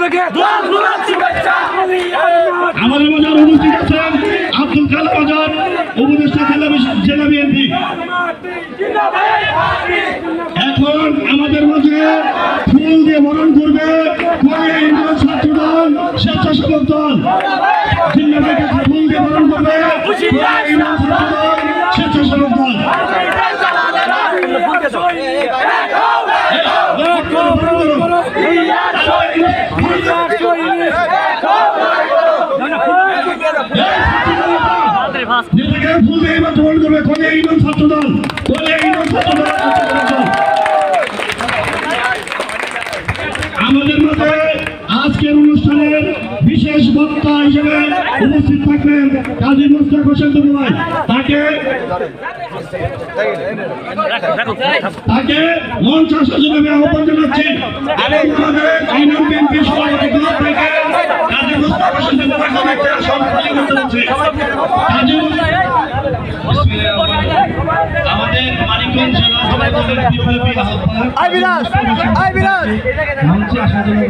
থেকে আমাদের বাজার উপস্থিত আছেন আব্দুল কালাম আজাদ, উপদেষ্টা জেলা বিএনপি। এখন আমাদের মাঝে ফুল দিয়ে বরণ করবে ইন্ডিয়ান ছাত্র দল, স্বেচ্ছাসেবক দল। ফুল দিয়ে বরণ করবে ইন্ডিয়ান ছাত্র দল, স্বেচ্ছাসেবক দল। ফুল দিয়ে এবার বরণ করবে কোন ইন্ডিয়ান ছাত্র দল, কোন ইন্ডিয়ান ছাত্র দল। আমাদের মধ্যে আজকের অনুষ্ঠানের বিশেষ বক্তা হিসেবে উপস্থিত থাকবেন কাজী মোস্তাক হোসেন দুবুভাই। তাকে মঞ্চ আসার জন্য আমি আহ্বান জানাচ্ছি। ইউনিয়ন বিএনপি সভাপতি ক্লাব থেকে কাজী মোস্তাক হোসেন দুবুভাই আমাদের মানিকগঞ্জ জেলা সভাপতি বিপ্লবী আহ্বায়ক মঞ্চে আসার জন্য